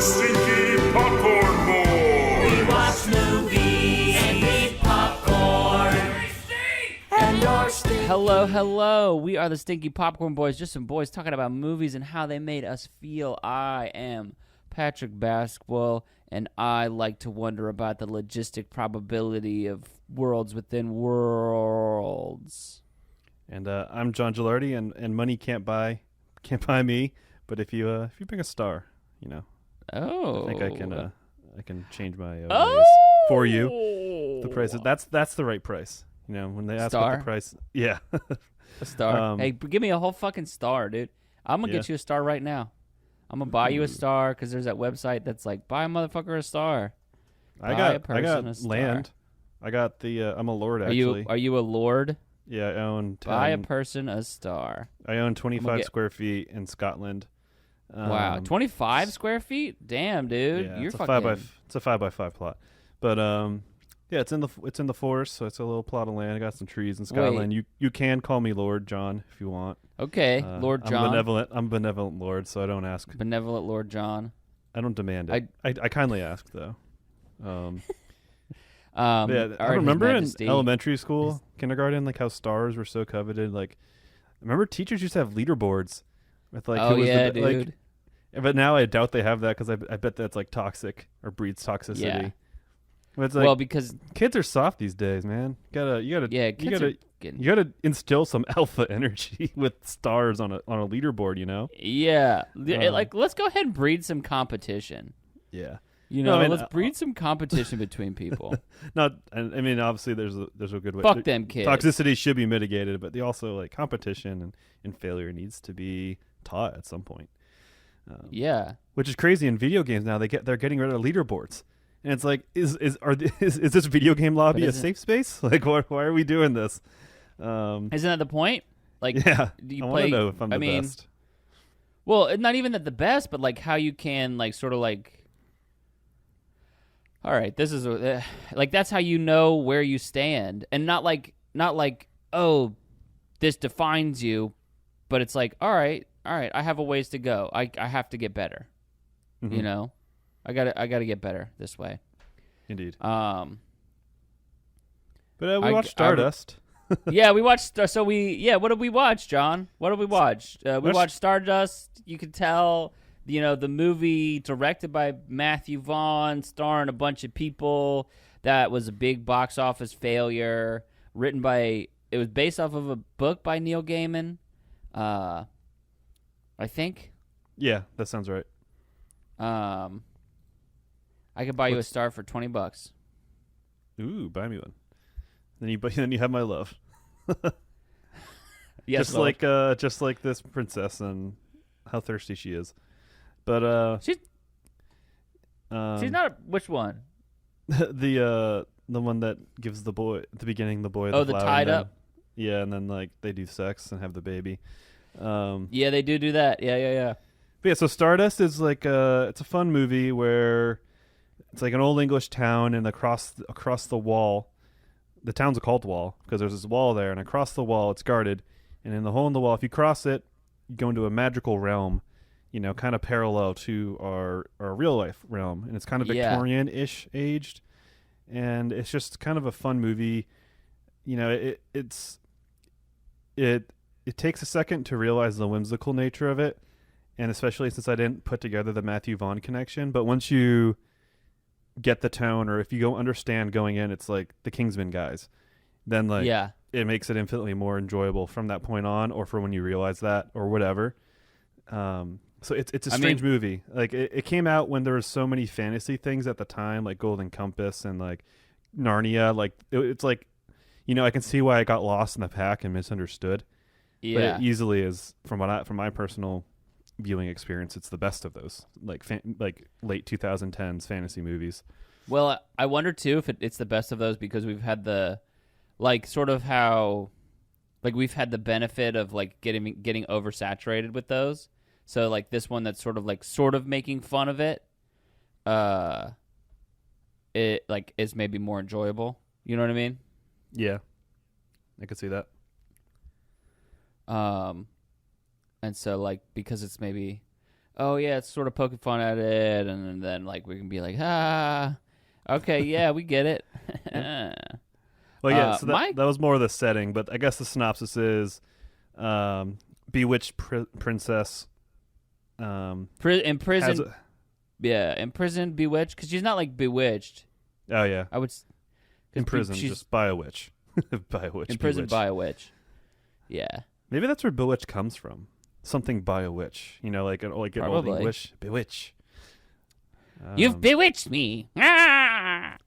Stinky Popcorn Boys. We watch movies and eat popcorn. And are stinky. Hello. We are the Stinky Popcorn Boys, just some boys talking about movies and how they made us feel. I am Patrick Basketball, and I like to wonder about the logistic probability of worlds within worlds. And I'm John Gilardi, and money can't buy me. But if you pick a star, Oh, I think I can change my ways oh for you. The price that's the right price. When they ask Star? what the price, yeah, a star. Hey, give me a whole fucking star, dude. I'm gonna Yeah. get you a star right now. I'm gonna buy you a star because there's that website that's like, buy a motherfucker a star. I Buy a got person a star. land. I got the I'm a lord actually. Are you a lord? Yeah, I own 10, Buy a person a star. I own 25 square feet in Scotland. Wow, 25 square feet? Damn, dude, Yeah, you're it's fucking. a 5x5 plot, but yeah, it's in the forest, so it's a little plot of land. I got some trees in Scotland. You can call me Lord John if you want. Okay, Lord John. I'm a benevolent Lord, so I don't ask. Benevolent Lord John. I don't demand it. I kindly ask though. Yeah, I remember in elementary school, kindergarten, like how stars were so coveted. Like, I remember teachers used to have leaderboards with like, who was dude. like, but now I doubt they have that because I bet that's like toxic or breeds toxicity. Yeah. But it's like, because kids are soft these days, man. You gotta instill some alpha energy with stars on a leaderboard. Yeah, like let's go ahead and breed some competition. Yeah. Let's breed some competition between people. I mean, obviously, there's a good way. Fuck them kids. Toxicity should be mitigated, but they also like competition and failure needs to be taught at some point. Yeah, which is crazy in video games now. They're getting rid of leaderboards, and it's like, is this video game lobby a safe space? Like, why are we doing this? Isn't that the point? Like, yeah, do you I play? Want to know if I'm the best. Well, not even that the best, but like how you can like sort of like. All right, this is like that's how you know where you stand, and not like oh, this defines you, but it's like all right, I have a ways to go. I have to get better, Mm-hmm. I got to get better this way. Indeed. But we watched Stardust. Yeah, we watched. What did we watch, John? What did we watch? We watched Stardust. You could tell. The movie directed by Matthew Vaughn, starring a bunch of people. That was a big box office failure. It was based off of a book by Neil Gaiman, I think. Yeah, that sounds right. I could buy you a star for $20. Ooh, buy me one. Then you have my love. Yes, just like this princess and how thirsty she is. But she's not. Which one? The one that gives the boy at the beginning the flower. The tied up. Yeah, and then like they do sex and have the baby. Yeah, they do that. Yeah. But yeah, so Stardust is like it's a fun movie where it's like an old English town, and across the wall, the town's called the wall because there's this wall there, and across the wall it's guarded, and in the hole in the wall, if you cross it, you go into a magical realm. Kind of parallel to our real life realm, and it's kind of Victorian-ish aged, and it's just kind of a fun movie. It takes a second to realize the whimsical nature of it, and especially since I didn't put together the Matthew Vaughn connection. But once you get the tone, or if you go understand going in, it's like the Kingsman guys, then it makes it infinitely more enjoyable from that point on, or for when you realize that, or whatever. So it's a strange movie. Like it came out when there were so many fantasy things at the time, like Golden Compass and like Narnia. Like it's like, I can see why I got lost in the pack and misunderstood. Yeah, but it easily is from my personal viewing experience. It's the best of those like late 2010s fantasy movies. Well, I wonder too if it's the best of those because we've had the like sort of how like we've had the benefit of like getting oversaturated with those. So like this one that's sort of making fun of it, it like is maybe more enjoyable. You know what I mean? Yeah, I could see that. And so like because it's maybe oh yeah, it's sort of poking fun at it, and then like we can be like, okay, yeah, we get it. Well, yeah, so that was more of the setting, but I guess the synopsis is bewitched princess. Imprisoned, imprisoned, bewitched, because she's not like bewitched. Oh yeah, I would. Imprisoned just by a witch. By a witch. Imprisoned by a witch. Yeah. Maybe that's where bewitched comes from. Something by a witch. You know, like an old English bewitch. You've bewitched me. Ah!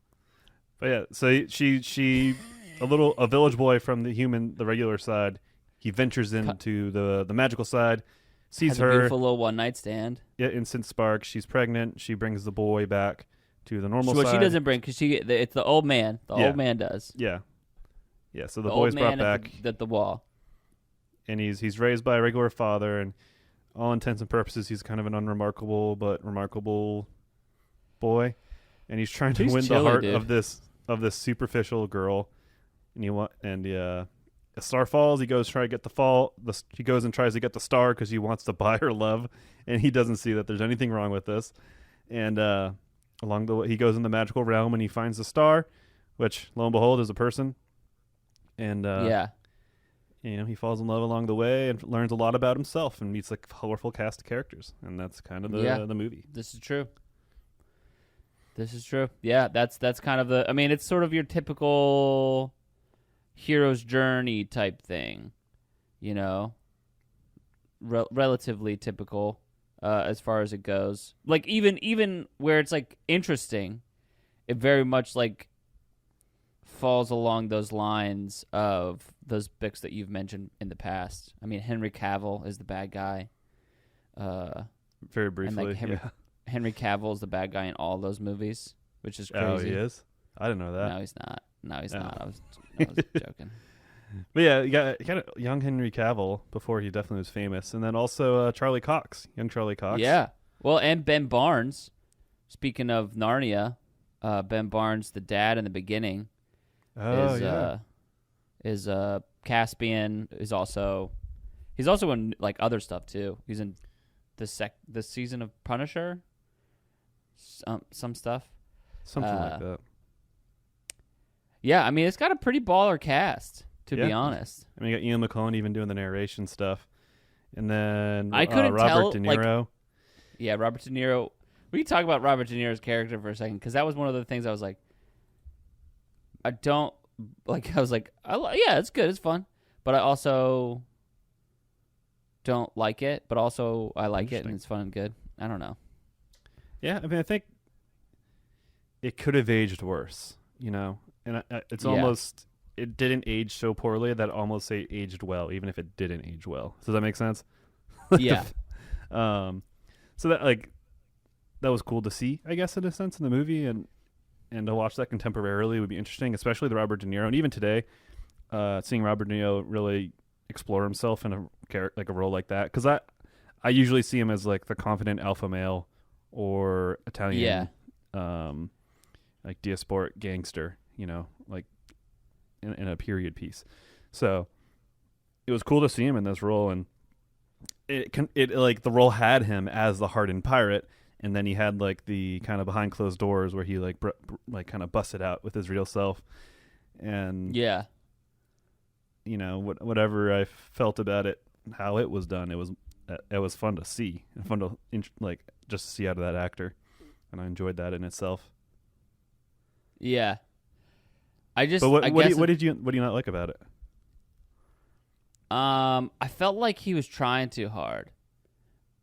But yeah, so she a village boy from the regular side. He ventures into the magical side, sees Has her. a beautiful little one night stand. Yeah, instant spark. She's pregnant. She brings the boy back to the normal side. What she doesn't bring, because it's the old man. The old man does. Yeah. Yeah, so the boy's brought back at the wall. And he's raised by a regular father, and all intents and purposes he's kind of an unremarkable but remarkable boy. And he's trying to win the heart of this superficial girl. And a star falls, he goes try to get he goes and tries to get the star because he wants to buy her love, and he doesn't see that there's anything wrong with this. And along the way he goes in the magical realm and he finds the star, which lo and behold is a person. And he falls in love along the way and learns a lot about himself and meets a colorful cast of characters, and that's kind of the movie. This is true. Yeah, that's kind of it's sort of your typical hero's journey type thing, you know, relatively typical as far as it goes. Like even where it's like interesting, it very much like falls along those lines of those books that you've mentioned in the past. I mean, Henry Cavill is the bad guy. Very briefly, and like Henry Cavill is the bad guy in all those movies, which is crazy. Oh, he is? I didn't know that. No, he's not. I was joking. But yeah, you got kind of young Henry Cavill before he definitely was famous, and then also Charlie Cox, young Charlie Cox. Yeah. Well, and Ben Barnes. Speaking of Narnia, Ben Barnes, the dad in the beginning, is Caspian. He's also in like other stuff too. He's in the season of Punisher. Some stuff. Something like that. Yeah, I mean it's got a pretty baller cast, to be honest. I mean, you got Ian McKellen even doing the narration stuff, and then I couldn't Robert tell, De Niro. Robert De Niro. We can talk about Robert De Niro's character for a second, because that was one of the things I was like, it's good, it's fun, but I also don't like it, but also I like it and it's fun and good. I don't know. Yeah, I mean, I think it could have aged worse, you know, and it's almost, it didn't age so poorly that almost it aged well, even if it didn't age well. Does that make sense? Yeah. So that was cool to see, I guess, in a sense, in the movie, and to watch that contemporarily would be interesting, especially the Robert De Niro. And even today, seeing Robert De Niro really explore himself in a role like that, because I usually see him as like the confident alpha male or Italian, like diasporic gangster, you know, like in a period piece. So it was cool to see him in this role, and it like the role had him as the hardened pirate. And then he had like the kind of behind closed doors where he like kind of busted out with his real self, and you know, whatever I felt about it, how it was done, it was fun to see and fun to just see out of that actor, and I enjoyed that in itself. Yeah, But what do you not like about it? I felt like he was trying too hard,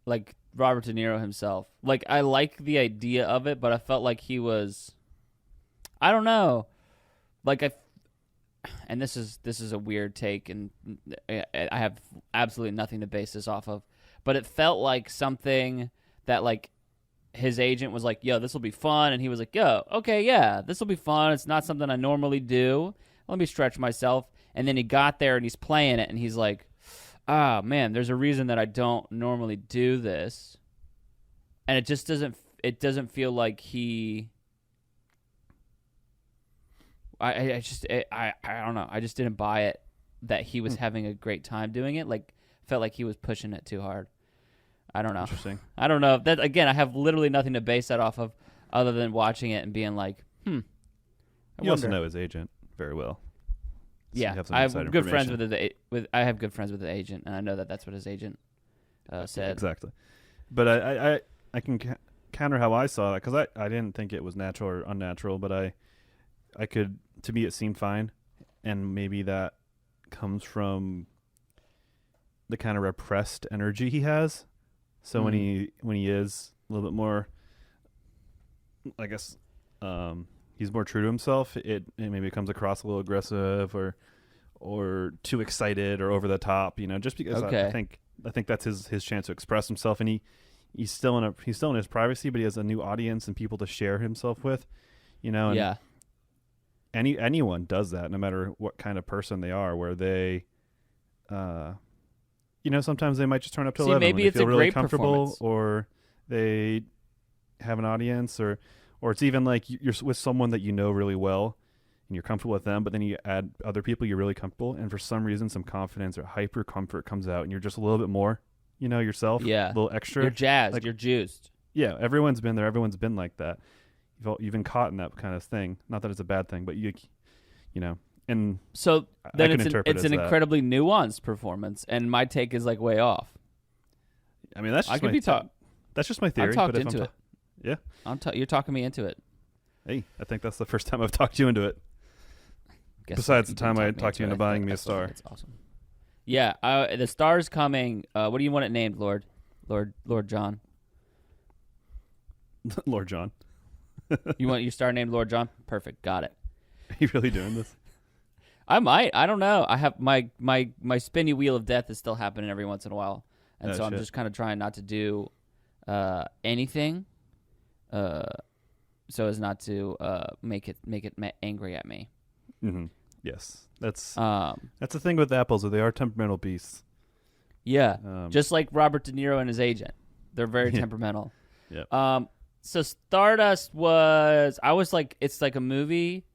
like Robert De Niro himself. Like, I like the idea of it, but I felt like he was, I don't know. Like, and this is a weird take, and I have absolutely nothing to base this off of, but it felt like something that, like, his agent was like, yo, this will be fun, and he was like, yo, okay, yeah, this will be fun. It's not something I normally do. Let me stretch myself. And then he got there, and he's playing it, and he's like, ah, man, there's a reason that I don't normally do this. And it just doesn't feel like he, I don't know. I just didn't buy it that he was having a great time doing it. Like, felt like he was pushing it too hard. I don't know. Interesting. I don't know. That again, I have literally nothing to base that off of other than watching it and being like, I You also wonder. know his agent very well. So Yeah, you have some I have inside good friends information. I have good friends with the agent, and I know that that's what his agent said. Exactly. But I can counter how I saw that, because I didn't think it was natural or unnatural, but I could, to me it seemed fine, and maybe that comes from the kind of repressed energy he has. So when he is a little bit more, I guess, he's more true to himself, it maybe comes across a little aggressive or too excited or over the top, just because Okay. I think that's his chance to express himself, and he's still in his privacy, but he has a new audience and people to share himself with, and Yeah. anyone does that, no matter what kind of person they are, where they sometimes they might just turn up to See, 11 maybe when they it's a feel really great comfortable, performance. or they have an audience, or it's even like you're with someone that you know really well and you're comfortable with them, but then you add other people you're really comfortable, and for some reason some confidence or hyper comfort comes out and you're just a little bit more yourself, Yeah. a little extra. You're jazzed. Like- You're juiced. Yeah, everyone's been there, everyone's been like that. You've been caught in that kind of thing, not that it's a bad thing, but and So I then can it's interpret it's it an as that. incredibly nuanced performance, and my take is like way off. I mean, that's I just could my be talked. that's just my theory, I'm talked but if into I'm it. Yeah. You're talking me into it. Hey, I think that's the first time I've talked you into it. Guess Besides you the time didn't I talk me talked you into it. buying me a I still think star. It's awesome. Yeah, the star's coming. What do you want it named, Lord John? Lord John. You want your star named Lord John? Perfect. Got it. Are you really doing this? I might. I don't know. I have my spinny wheel of death is still happening every once in a while, and Oh, so I'm shit. just kind of trying not to do anything, so as not to make it angry at me. Mm-hmm. Yes, that's Um, the thing with apples. They are temperamental beasts. yeah, just like Robert De Niro and his agent, they're very Yeah. temperamental. Yeah. So Stardust was. I was like, it's like a movie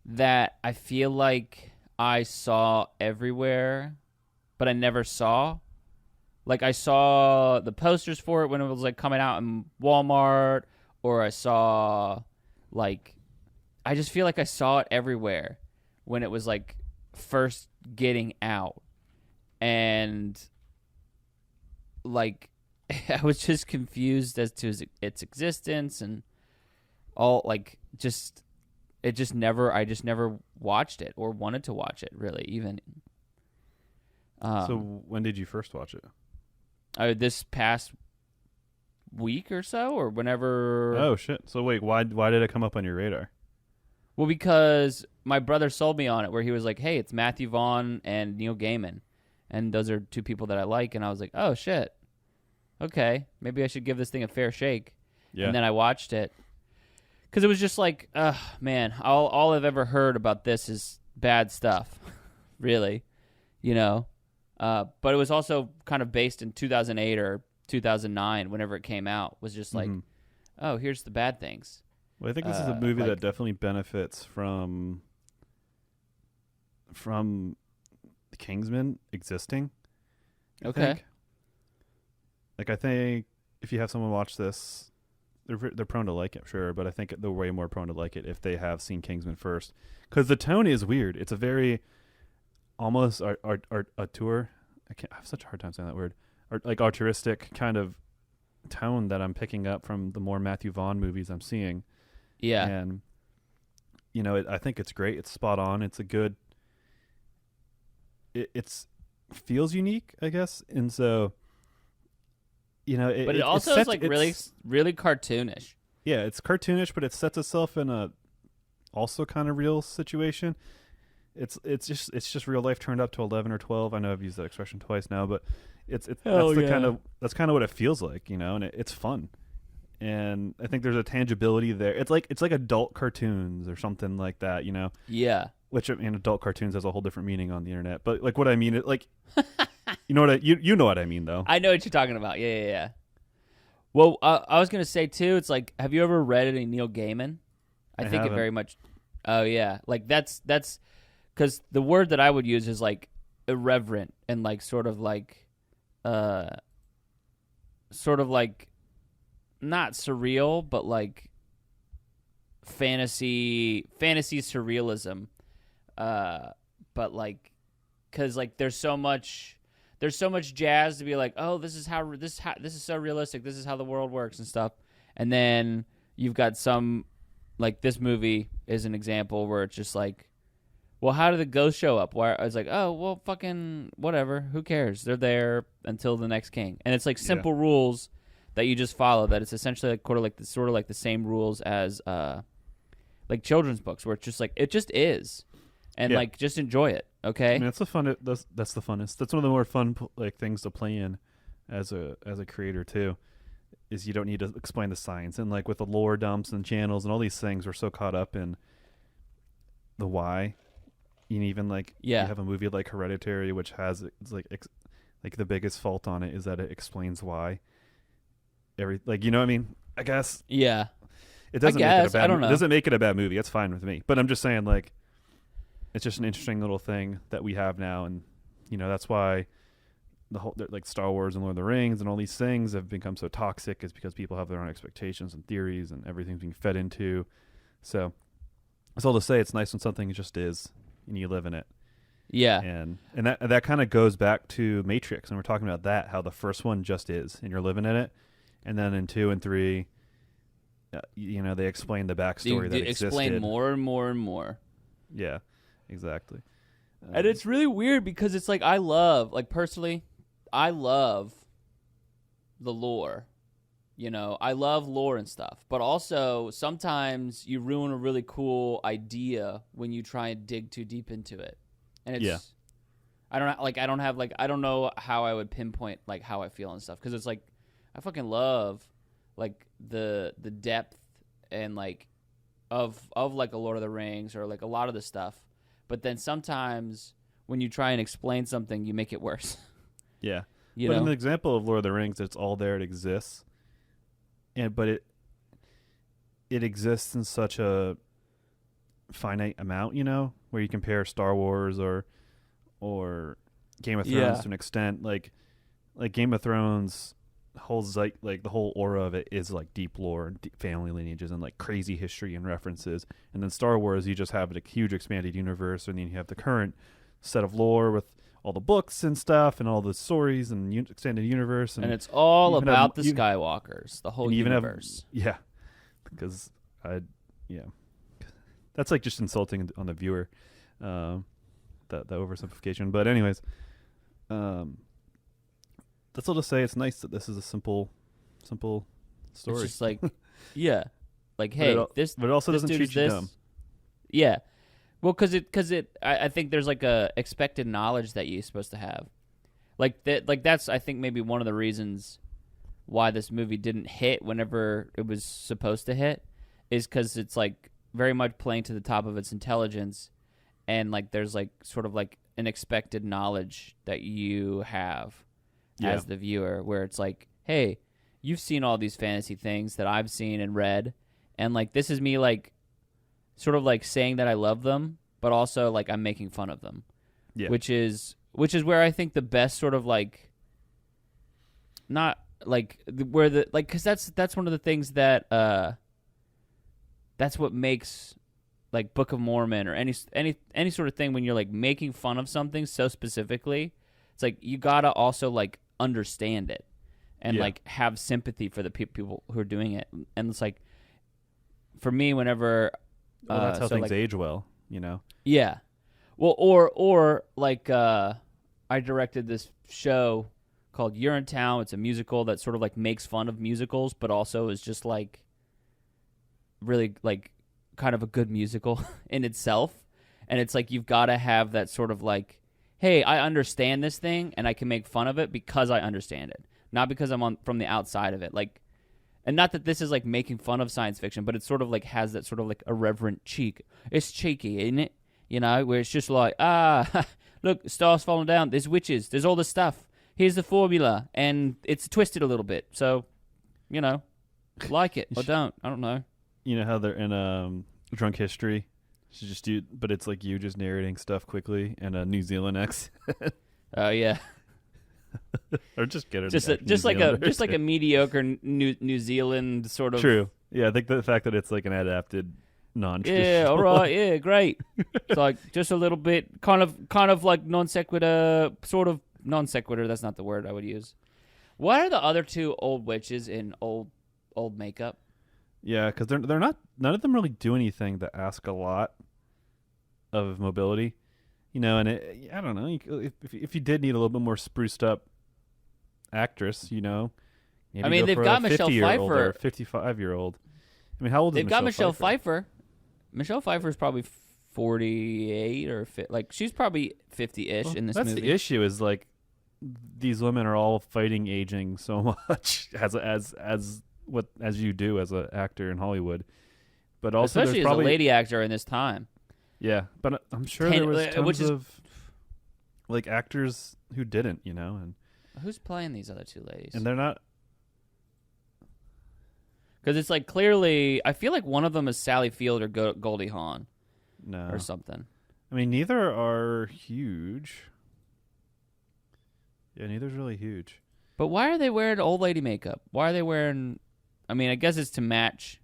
that I feel like I saw everywhere, but I never saw. Like I saw the posters for it when it was like coming out in Walmart, or I saw like I just feel like I saw it everywhere when it was like first getting out. And like I was just confused as to its existence and all like just I just never watched it or wanted to watch it really even. So when did you first watch it? This past week or so, or whenever. Oh shit! So wait, why did it come up on your radar? Well, because my brother sold me on it, where he was like, "Hey, it's Matthew Vaughn and Neil Gaiman, and those are two people that I like." And I was like, "Oh shit, okay, maybe I should give this thing a fair shake." Yeah. And then I watched it because it was just like, man, all I've ever heard about this is bad stuff, really, But it was also kind of based in 2008 or 2009, whenever it came out. Was just like, oh, here's the bad things. Well, I think this is a movie like- that definitely benefits from Kingsman existing. I Okay. think. Like, I think if you have someone watch this, they're prone to like it, sure, but I think they're way more prone to like it if they have seen Kingsman first, because the tone is weird. It's a very almost auteur. I have such a hard time saying that word. Like altruistic kind of tone that I'm picking up from the more Matthew Vaughn movies I'm seeing. Yeah. And I think it's great. It's spot on. It's a good. It's feels unique, I guess, and so. But it also is like really, really cartoonish. Yeah, it's cartoonish, but it sets itself in a also kind of real situation. It's just real life turned up to 11 or 12. I know I've used that expression twice now, but that's kind of what it feels like, and it's fun. And I think there's a tangibility there. It's like adult cartoons or something like that, Yeah. Which, I mean, adult cartoons has a whole different meaning on the internet. But like what I mean, you know what I mean though. I know what you're talking about. Yeah. Well, I was gonna say too. It's like, have you ever read any Neil Gaiman? I think haven't. it very much. Oh yeah, like that's because the word that I would use is like irreverent and like sort of like sort of like not surreal, but like fantasy surrealism. But like, because like there's so much jazz to be like, oh, this is so realistic. This is how the world works and stuff. And then you've got some, like this movie is an example where it's just like, well, how did the ghost show up? Why I was like, oh, well, fucking whatever. Who cares? They're there until the next king. And it's like simple rules that you just follow. That it's essentially like sort of like the same rules as like children's books, where it's just like it just is, and like just enjoy it. Okay. I mean, that's the funnest. That's one of the more fun like things to play in as a creator too. Is you don't need to explain the science, and like with the lore dumps and channels and all these things, we're so caught up in the why. And even like you have a movie like Hereditary, which has it's like the biggest fault on it is that it explains why. Like, you know what I mean? I guess. Yeah. It doesn't make it a bad. I don't know. It doesn't make it a bad movie. It's fine with me. But I'm just saying, like, it's just an interesting little thing that we have now, and you know that's why the whole like Star Wars and Lord of the Rings and all these things have become so toxic, is because people have their own expectations and theories, and everything's being fed into. So that's all to say. It's nice when something just is, and you live in it. Yeah. And that kind of goes back to Matrix, and we're talking about that, how the first one just is, and you're living in it, and then in 2 and 3, you know, they explain the backstory that existed. Explain more and more and more. Yeah, exactly. And it's really weird because it's like personally, I love the lore. You know, I love lore and stuff. But also, sometimes you ruin a really cool idea when you try and dig too deep into it. And it's, I don't know how I would pinpoint like how I feel and stuff, because it's like I fucking love like the depth and like of like a Lord of the Rings or like a lot of the stuff. But then sometimes when you try and explain something, you make it worse. Yeah. You but know? in the example of Lord of the Rings, it's all there, it exists. But it exists in such a finite amount, you know, where you compare Star Wars or Game of Thrones to an extent. Like Game of Thrones holds like the whole aura of it is like deep lore and deep family lineages and like crazy history and references. And then Star Wars, you just have a huge expanded universe, and then you have the current set of lore with all the books and stuff and all the stories and extended universe, and it's all about the Skywalkers, the whole universe. Because that's like just insulting on the viewer, that oversimplification. But anyways, that's all to say. It's nice that this is a simple story. It's just like, like hey, but it also doesn't treat you dumb. Yeah. Well, because I think there's like a expected knowledge that you're supposed to have, like that. Like that's I think maybe one of the reasons why this movie didn't hit whenever it was supposed to hit, is because it's like very much playing to the top of its intelligence, and like there's like sort of like an expected knowledge that you have as the viewer, where it's like, hey, you've seen all these fantasy things that I've seen and read, and like this is me like sort of like saying that I love them, but also like I'm making fun of them. Yeah. Which is where I think the best sort of like, not like where the like, because that's one of the things that that's what makes like Book of Mormon or any sort of thing, when you're like making fun of something so specifically, it's like you gotta also like understand it and like have sympathy for the people who are doing it. And it's like, for me, whenever that's how things age well, you know. Yeah. Well, or like I directed this show called Urinetown. It's a musical that sort of like makes fun of musicals, but also is just like really like kind of a good musical in itself. And it's like you've got to have that sort of like, hey, I understand this thing and I can make fun of it because I understand it, not because I'm from the outside of it. Like, and not that this is like making fun of science fiction, but it sort of like has that sort of like irreverent cheek. It's cheeky, isn't it? You know, where it's just like, look, stars falling down. There's witches. There's all this stuff. Here's the formula, and it's twisted a little bit. So, you know, like it or don't. I don't know. You know how they're in Drunk History? Should just do, but it's like you just narrating stuff quickly and a New Zealand accent. Oh yeah. or just get her. Just like a mediocre New Zealand sort of. True. Yeah, I think the fact that it's like an adapted non-traditional. Yeah, all right. Yeah, great. It's like just a little bit, kind of like non sequitur, sort of non sequitur. That's not the word I would use. Why are the other two old witches in old makeup? Yeah, because they're not. None of them really do anything that ask a lot of mobility, And I don't know. If you did need a little bit more spruced up actress, maybe I mean, they've got Michelle Pfeiffer, 55-year-old. I mean, how old is they've got Michelle Pfeiffer? Michelle Pfeiffer is probably 48 or she's probably 50-ish in this movie. That's the issue. Is like these women are all fighting aging so much as you do as an actor in Hollywood, but also especially there's as probably a lady actor in this time. Yeah, but I'm sure there was tons of like actors who didn't, and who's playing these other two ladies? And they're not, because it's like clearly I feel like one of them is Sally Field or Goldie Hawn, or something. I mean, neither are huge. Yeah, neither's really huge. But why are they wearing old lady makeup? Why are they wearing? I mean, I guess it's to match.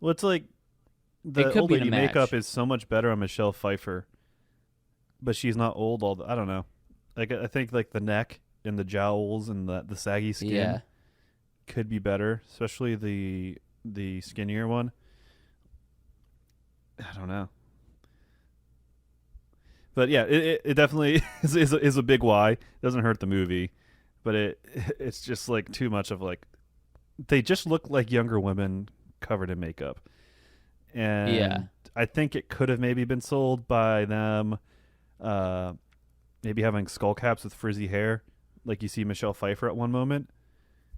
Well, it's like the old lady makeup is so much better on Michelle Pfeiffer, but she's not old. I don't know. Like I think like the neck and the jowls and the saggy skin could be better, especially the skinnier one. I don't know. But yeah, it definitely is a big why. It doesn't hurt the movie, but it's just like too much of like they just look like younger women covered in makeup. And I think it could have maybe been sold by them maybe having skull caps with frizzy hair like you see Michelle Pfeiffer at one moment.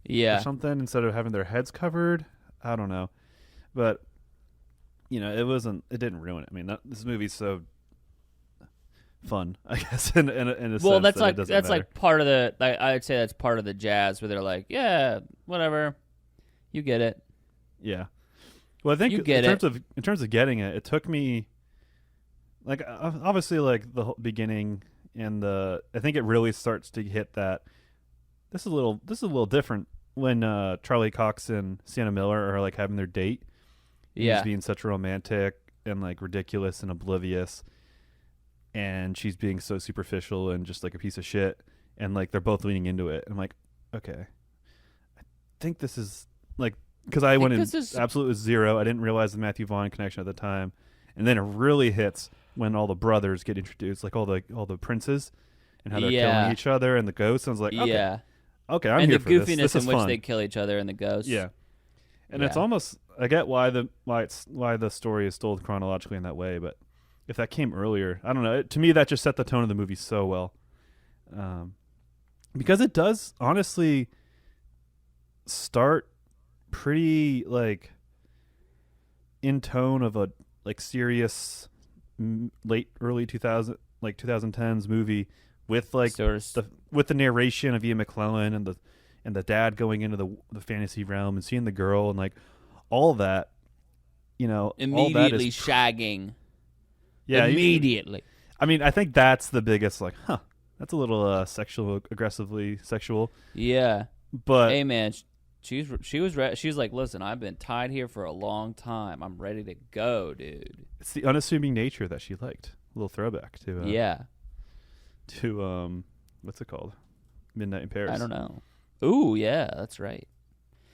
Yeah. Or something instead of having their heads covered. I don't know. But it didn't ruin it. I mean, this movie's so fun, I guess, in a sense. Well, that's matter. like part of the. I'd say that's part of the jazz where they're like, yeah, whatever, you get it. Yeah. Well, I think in terms of getting it, it took me, like, obviously, like the whole beginning and I think it really starts to hit that. This is a little different when Charlie Cox and Sienna Miller are like having their date. Yeah. He's being such a romantic and like ridiculous and oblivious. And she's being so superficial and just like a piece of shit, and like they're both leaning into it. And I'm like, okay, I think this is like, because I went in absolute zero. I didn't realize the Matthew Vaughn connection at the time, and then it really hits when all the brothers get introduced, like all the princes, and how they're killing each other and the ghosts. And I was like, okay, I'm here for this. And the goofiness in which fun. They kill each other and the ghosts. Yeah, and it's almost, I get why the story is told chronologically in that way, but if that came earlier, I don't know. To me, that just set the tone of the movie so well, because it does honestly start pretty like in tone of a like serious early 2010s movie with like with the narration of Ian McClellan and the dad going into the fantasy realm and seeing the girl and like all that, immediately all that is shagging. Yeah, immediately. I mean, I think that's the biggest, like, that's a little aggressively sexual. Yeah. But hey, man, she was like, listen, I've been tied here for a long time. I'm ready to go, dude. It's the unassuming nature that she liked. A little throwback to to what's it called? Midnight in Paris. I don't know. Ooh, yeah, that's right.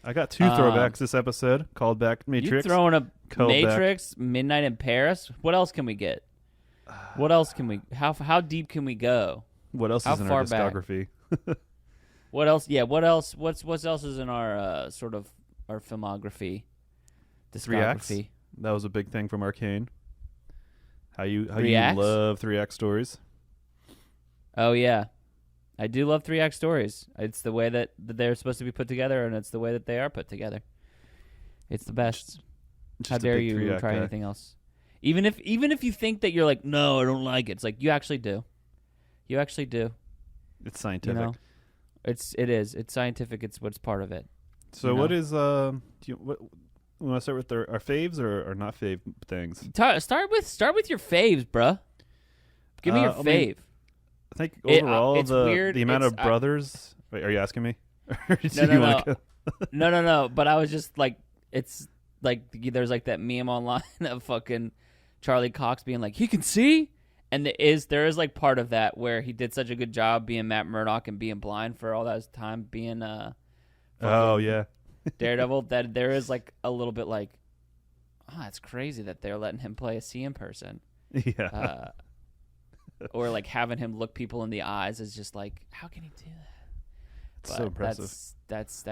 I got two throwbacks this episode. Called back Matrix. You throwing a Matrix, Midnight in Paris? What else can we get? What else can we? How deep can we go? What else is in our discography? What else? Yeah. What else? What else is in our sort of our filmography? Discography. 3X. That was a big thing from Arcane. How you acts? love 3X stories? Oh yeah, I do love 3-act stories. It's the way that they're supposed to be put together, and it's the way that they are put together. It's the best. How dare you try anything else? Even if you think that you're like, no, I don't like it. It's like you actually do. You actually do. It's scientific. It is. It's scientific. It's what's part of it. So what is do you want to start with our faves or not fave things? Start with your faves, bruh. Give me your fave. think overall it's weird. the amount of brothers. Wait, are you asking me? Or do you wanna go? No. But I was just like, it's like there's like that meme online of fucking Charlie Cox being like, he can see, and there is like part of that where he did such a good job being Matt Murdock and being blind for all that time being Oh yeah, Daredevil, that there is like a little bit like, oh, it's crazy that they're letting him play a seeing person. yeah. Or like having him look people in the eyes is just like, how can he do that? It's so impressive. That's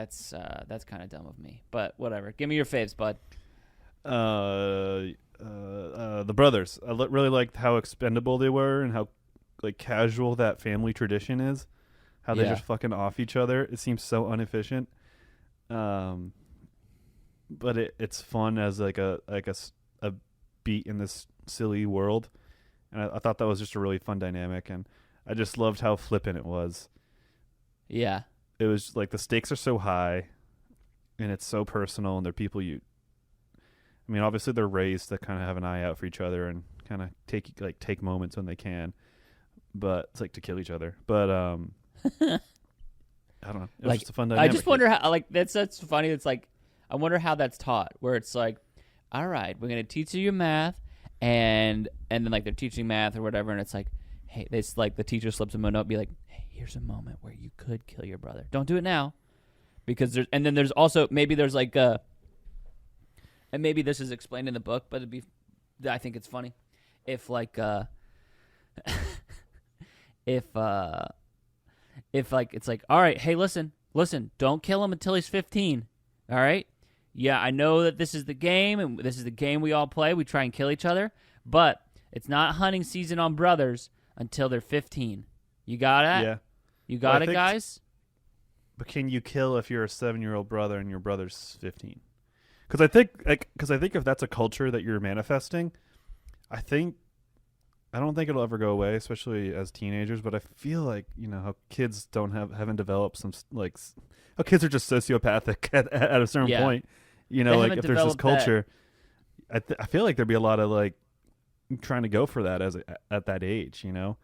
kind of dumb of me, but whatever. Give me your faves, bud. The brothers. I really liked how expendable they were and how like casual that family tradition is. How they just fucking off each other. It seems so inefficient. But it's fun as like a beat in this silly world. And I thought that was just a really fun dynamic, and I just loved how flippant it was. Yeah. It was like the stakes are so high, and it's so personal, and they're people I mean, obviously they're raised to kind of have an eye out for each other and kind of take moments when they can, but it's like to kill each other. But I don't know. It was just a fun dynamic. I just wonder how that's funny. It's like I wonder how that's taught. Where it's like, all right, we're gonna teach you your math. And then like they're teaching math or whatever, and it's like, hey, it's like the teacher slips him a note, be like, hey, here's a moment where you could kill your brother. Don't do it now, because then there's also maybe there's like and maybe this is explained in the book, but I think it's funny if like if like it's like, all right, hey, listen, don't kill him until he's 15, all right. Yeah, I know that this is the game, and this is the game we all play. We try and kill each other, but it's not hunting season on brothers until they're 15. You got it? Yeah. You got it, guys? But can you kill if you're a 7-year-old brother and your brother's 15? Because I think if that's a culture that you're manifesting, I don't think it'll ever go away, especially as teenagers. But I feel like how kids haven't developed some like how kids are just sociopathic at a certain point. Like if there's this culture, I feel like there'd be a lot of like trying to go for that at that age. Oh,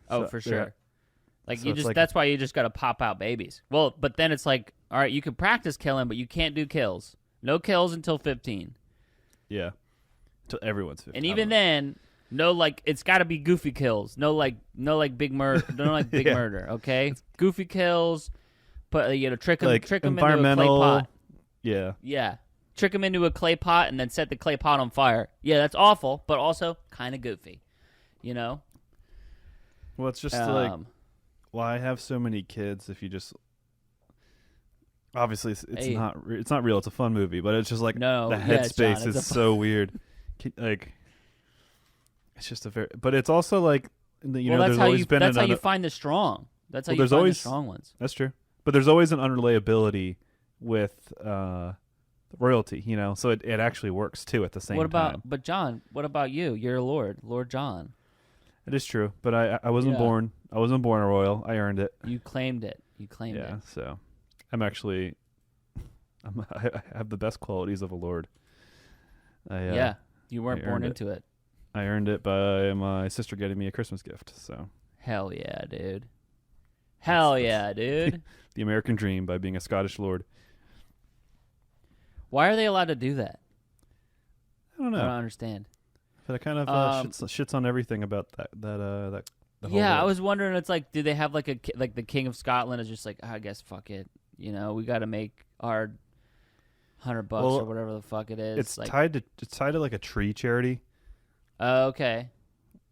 So, for sure. Yeah. Like So it's like, that's why you just got to pop out babies. Well, but then it's like, all right, you can practice killing, but you can't do kills. No kills until 15. Yeah. Until everyone's 15. And even then, no, like it's got to be goofy kills. No, like big murder. No, like big murder. Okay, goofy kills. But trick them into a clay pot. Yeah. Trick them into a clay pot and then set the clay pot on fire. Yeah, that's awful, but also kind of goofy. Well, it's just like, why have so many kids if you just? Obviously, it's not real. It's a fun movie, but it's just like the headspace is so weird. Like, it's just but it's also like there's always been that's how you find the strong. That's how you find the strong ones. That's true. But there's always an unrelayability with royalty, so it actually works too at the same time. But John, what about you? You're a Lord John. It is true, but I wasn't born. I wasn't born a royal. I earned it. You claimed it. it. Yeah, so I have the best qualities of a lord. You weren't born into it. I earned it by my sister getting me a Christmas gift. So hell yeah, dude. Hell yeah, dude. The American dream by being a Scottish lord. Why are they allowed to do that? I don't know. I don't understand. But it kind of shits on everything about that the whole yeah, world. I was wondering. It's like, do they have like the King of Scotland is just like, I guess fuck it. We got to make our $100 or whatever the fuck it is. It's tied to like a tree charity. Oh, okay.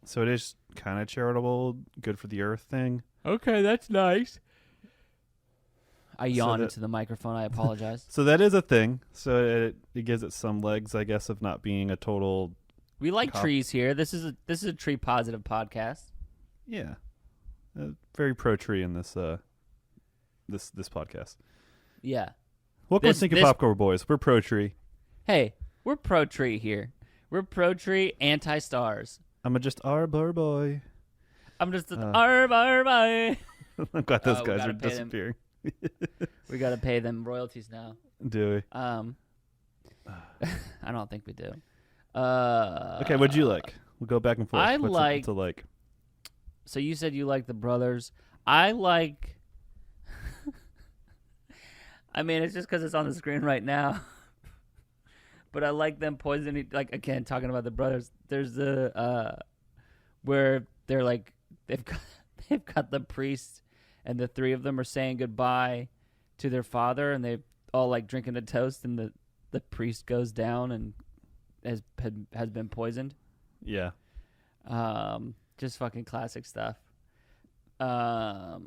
So it is kind of charitable, good for the earth thing. Okay, that's nice. I yawned into the microphone. I apologize. So that is a thing. So it gives it some legs, I guess, of not being a total. We like trees here. This is a tree positive podcast. Yeah, very pro tree in this this podcast. Yeah. Welcome to Stinky Popcorn Boys. We're pro tree. Hey, we're pro tree here. We're pro tree, anti stars. I'm just arbor boy. I'm just an arbor boy. I'm glad those guys are disappearing. We got to pay them royalties now. Do we? I don't think we do. Okay, what'd you like? We'll go back and forth. I liked like So you said you like the brothers. I like. I mean, it's just because it's on the screen right now. But I like them poisoning. Like again, talking about the brothers. There's the where they're like they've got the priest, and the three of them are saying goodbye to their father, and they all like drinking a toast, and the priest goes down and has been poisoned. Yeah. Just fucking classic stuff. I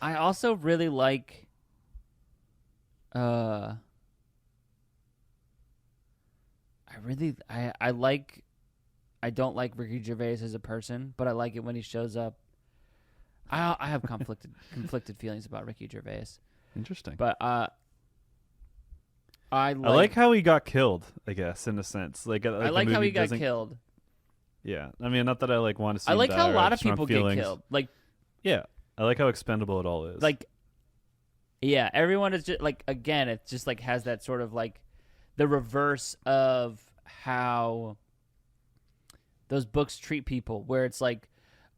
also really like I don't like Ricky Gervais as a person, but I like it when he shows up. I have conflicted feelings about Ricky Gervais. Interesting. But I like how he got killed, I guess, in a sense. Like I like how he got killed. Yeah. I mean, not that I like want to see I like him how die a or lot of strong people feelings. get killed. Like, yeah. I like how expendable it all is. like, yeah, everyone is just like, again, it just like has that sort of like the reverse of how those books treat people, where it's like,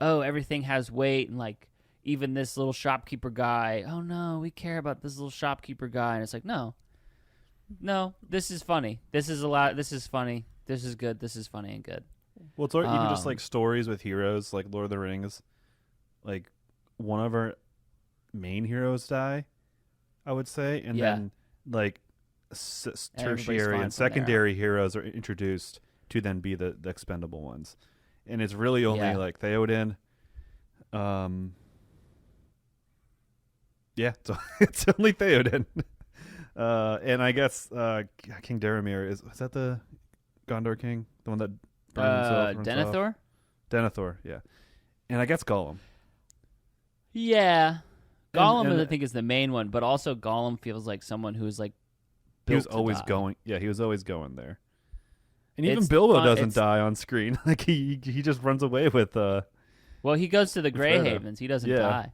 oh, everything has weight, and like even this little shopkeeper guy, oh no, we care about this little shopkeeper guy, and it's like, no, this is funny, this is funny, this is good, this is funny and good. Well, it's even just like stories with heroes, like Lord of the Rings. Like one of our main heroes die, I would say, and then like tertiary and secondary heroes are introduced to then be the expendable ones, and it's really only like Theoden. Yeah, it's only Theoden, and I guess King Daramir is that the Gondor king, the one that burned himself? Denethor. Denethor, yeah, and I guess Gollum. Yeah, Gollum and I think is the main one, but also Gollum feels like someone who's like he was always going. Yeah, he was always going there. And even Bilbo doesn't die on screen. Like he just runs away with. Well, he goes to the Grey Havens. He doesn't die.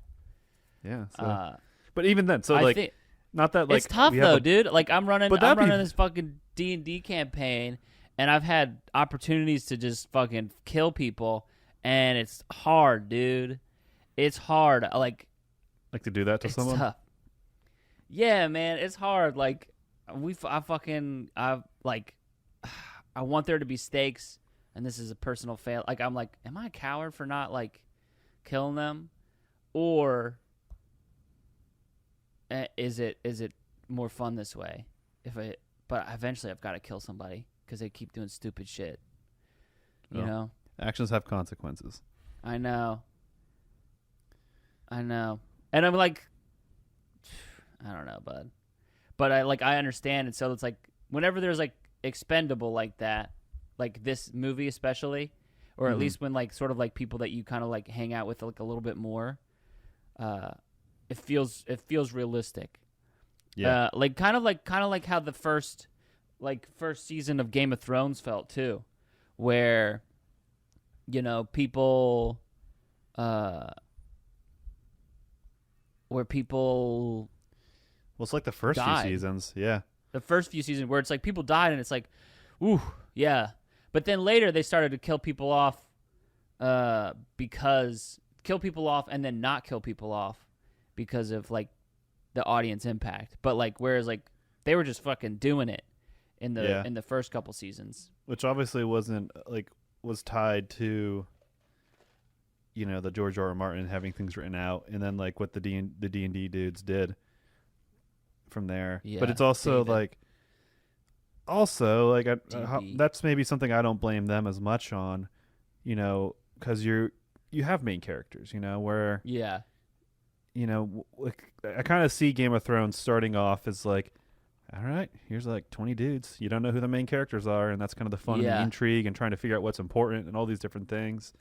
Yeah. So. But even then, so like, not that like it's tough though, dude. Like I'm running this fucking D&D campaign, and I've had opportunities to just fucking kill people, and it's hard, dude. It's hard. Like to do that to someone. Tough. Yeah, man, it's hard. Like I want there to be stakes, and this is a personal fail. Like I'm like, am I a coward for not like killing them, or is it more fun this way? But eventually I've got to kill somebody because they keep doing stupid shit. You know, actions have consequences. I know, and I'm like, I don't know, bud, but I understand, and so it's like whenever there's like expendable like that, like this movie especially, or at least when like sort of like people that you kind of like hang out with like a little bit more, it feels realistic. Yeah. Like kind of like how the first season of Game of Thrones felt too, where people well, it's like the first died. few seasons, yeah. The first few seasons where it's like people died and it's like, ooh, yeah. But then later they started to kill people off and then not kill people off because of like the audience impact. But like whereas like they were just fucking doing it in the first couple seasons. Which obviously wasn't like was tied to the George R. R. Martin having things written out, and then like what the D&D dudes did from there. Yeah, but it's also David. That's maybe something I don't blame them as much on, because you have main characters, where I kind of see Game of Thrones starting off as like, all right, here's like 20 dudes, you don't know who the main characters are, and that's kind of the fun and the intrigue and trying to figure out what's important and all these different things,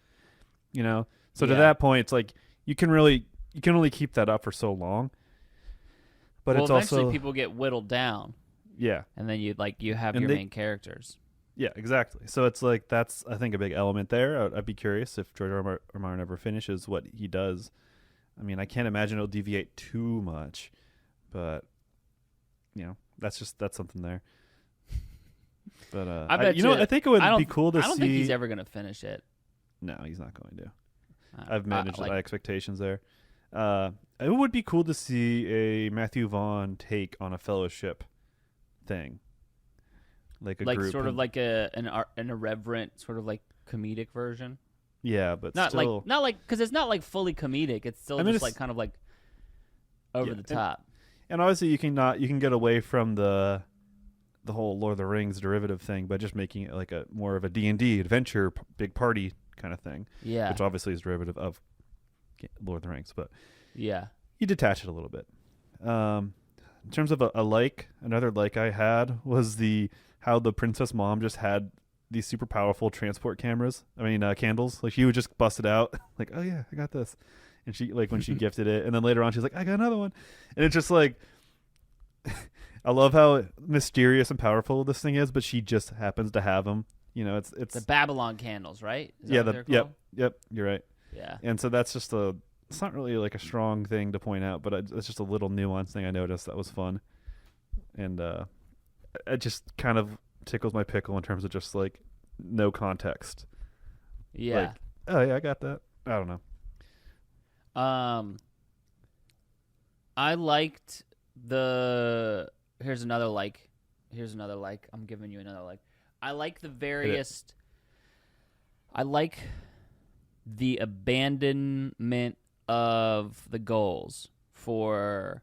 so to that point it's like you can only keep that up for so long. But it's eventually also people get whittled down. Yeah. And then you have your main characters. Yeah, exactly. So it's like that's, I think, a big element there. I'd be curious if George R. R. Martin ever finishes what he does. I mean, I can't imagine it'll deviate too much, but that's something there. But I bet I think it would be cool to see. I don't think he's ever going to finish it. No, he's not going to. Uh, I've managed like- my expectations there. It would be cool to see a Matthew Vaughn take on a Fellowship thing, like a like group, sort of like an irreverent sort of like comedic version. yeah, but Not still, like because it's not like fully comedic. It's still I mean, just it's- like kind of like over the top. and obviously you can get away from the whole Lord of the Rings derivative thing by just making it like a more of a D&D adventure big party kind of thing, Yeah, which obviously is derivative of Lord of the Rings, but yeah. you detach it a little bit. In terms of another like I had was how the princess mom just had these super powerful transport candles. Like she would just bust it out, like, oh yeah, I got this, and she like when she gifted it, and then later on she's like, I got another one, and it's just like, I love how mysterious and powerful this thing is, but she just happens to have them. You know, it's The Babylon candles, right? Is that yeah, what they're called? yep, you're right. Yeah. And so that's just it's not really like a strong thing to point out, but it's just a little nuanced thing I noticed that was fun. And it just kind of tickles my pickle in terms of just like no context. Yeah. Like, oh yeah, I got that. I don't know. I liked here's another like. I'm giving you another like. I like the various. I like the abandonment of the goals for,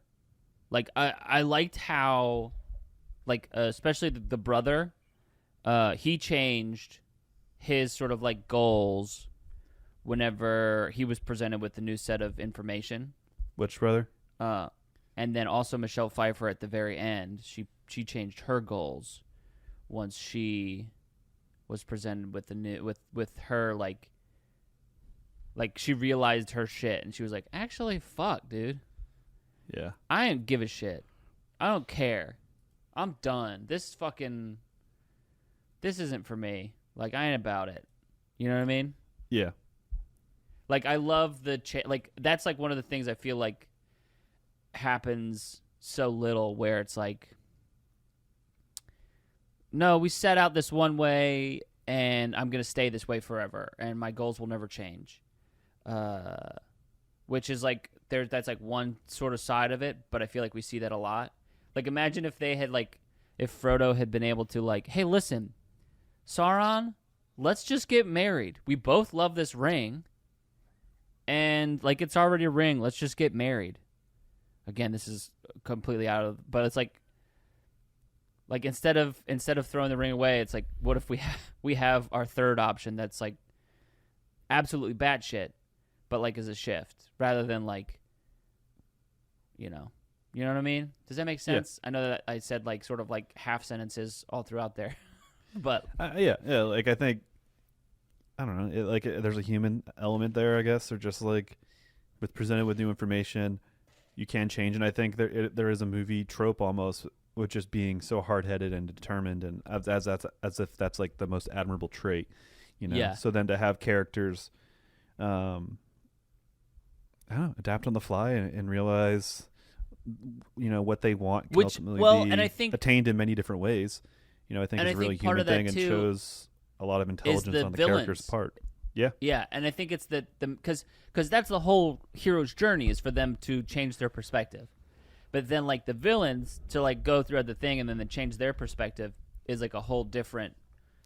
like, I liked how, like, especially the brother, he changed his sort of like goals whenever he was presented with the new set of information. Which brother? And then also Michelle Pfeiffer at the very end, she changed her goals once she was presented with the new with her like she realized her shit and she was like, actually, fuck, dude, Yeah. I don't give a shit, I don't care, I'm done, this isn't for me, like, I ain't about it, you know what I mean? Yeah. Like, I love like, that's like one of the things I feel like happens so little, where it's like, no, we set out this one way and I'm going to stay this way forever and my goals will never change. Which is like, that's like one sort of side of it, but I feel like we see that a lot. Like, imagine if if Frodo had been able to, like, hey, listen, Sauron, let's just get married. We both love this ring and, like, it's already a ring. Let's just get married. Again, this is completely but it's like instead of throwing the ring away, it's like, what if we have our third option that's like absolutely batshit, but like as a shift rather than like, you know what I mean? Does that make sense? Yeah. I know that I said like sort of like half sentences all throughout there, but yeah. Like I think, I don't know. There's a human element there, I guess, or just like with presented with new information, you can change, and I think there is a movie trope almost with just being so hard-headed and determined, and as if that's like the most admirable trait, you know. Yeah. So then to have characters, I don't know, adapt on the fly and realize, you know, what they want can ultimately be and I think attained in many different ways. You know, I think it's a really human thing and shows a lot of intelligence on the character's part. Yeah. Yeah, and I think it's because that's the whole hero's journey, is for them to change their perspective. But then, like, the villains, to, like, go throughout the thing and then they change their perspective is, like, a whole different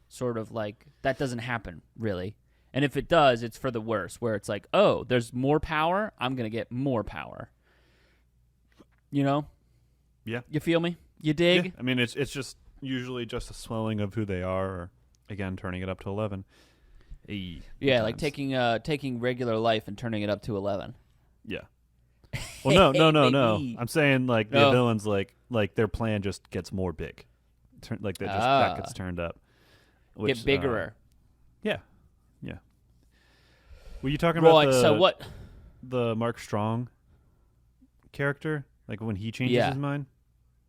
sort of, like, that doesn't happen, really. And if it does, it's for the worse, where it's like, oh, there's more power, I'm going to get more power. You know? Yeah. You feel me? You dig? Yeah. I mean, it's just usually just a swelling of who they are, or, again, turning it up to 11. Yeah, like taking regular life and turning it up to 11. Yeah. Well, no. Baby. I'm saying like the villains, like their plan just gets more big, like that gets turned up. Which, Get bigger. Yeah. Were you talking about the Mark Strong character, like when he changes his mind?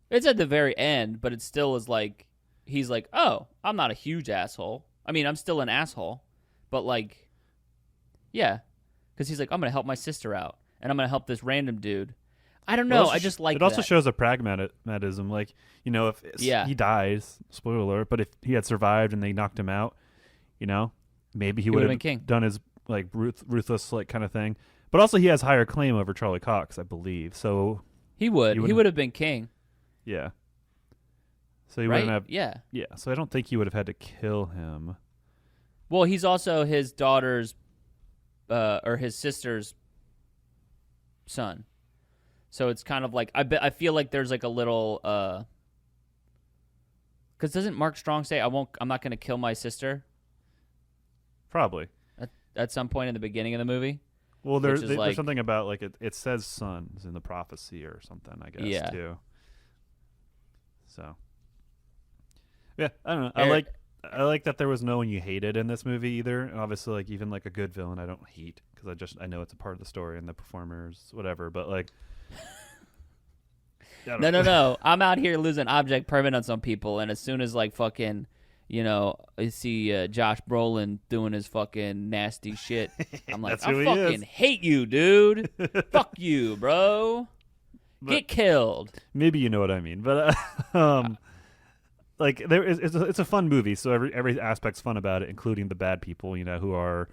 It's at the very end, but it still is like, he's like, oh, I'm not a huge asshole. I mean, I'm still an asshole, but like, yeah, because he's like, I'm gonna help my sister out, and I'm gonna help this random dude. I don't know. I just like it. Also shows a pragmatism, like, you know, if he dies, spoiler alert, but if he had survived and they knocked him out, you know, maybe he He would've would been king. have done his like ruthless like kind of thing. But also he has higher claim over Charlie Cox, I believe. So He would. He He wouldn't- would have been king, yeah. So he right? wouldn't have. Yeah. Yeah. So I don't think he would have had to kill him. Well, he's also his daughter's, or his sister's son. So it's kind of like I feel like there's like a little. Because doesn't Mark Strong say I'm not going to kill my sister Probably. at some point in the beginning of the movie? Well, Which is there's like- something about like it says sons in the prophecy or something, I guess, Yeah. too. So, yeah, I don't know. I like that there was no one you hated in this movie either. And obviously, like even like a good villain, I don't hate because I know it's a part of the story and the performers, whatever. But like, I don't know. No. I'm out here losing object permanence on people, and as soon as like fucking, I see Josh Brolin doing his fucking nasty shit, I'm like, That's I who he fucking is. hate you, dude. Fuck you, bro. Get killed. Maybe you know what I mean, but like it's a fun movie, so every aspect's fun about it, including the bad people, who are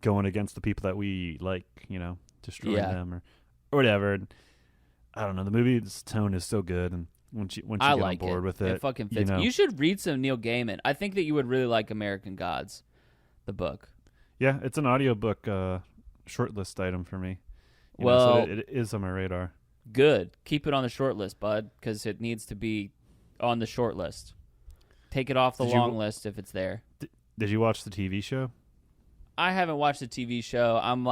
going against the people that we like, destroying them or whatever. And I don't know, the movie's tone is so good, and once you get like on board with it, it fucking fits. You should read some Neil Gaiman. I think that you would really like American Gods, the book. Yeah, it's an audiobook shortlist item for me. Well, so it is on my radar. Good. Keep it on the short list, bud, because it needs to be on the short list. Take it off the long list if it's there. Did you watch the TV show? I haven't watched the TV show. I'm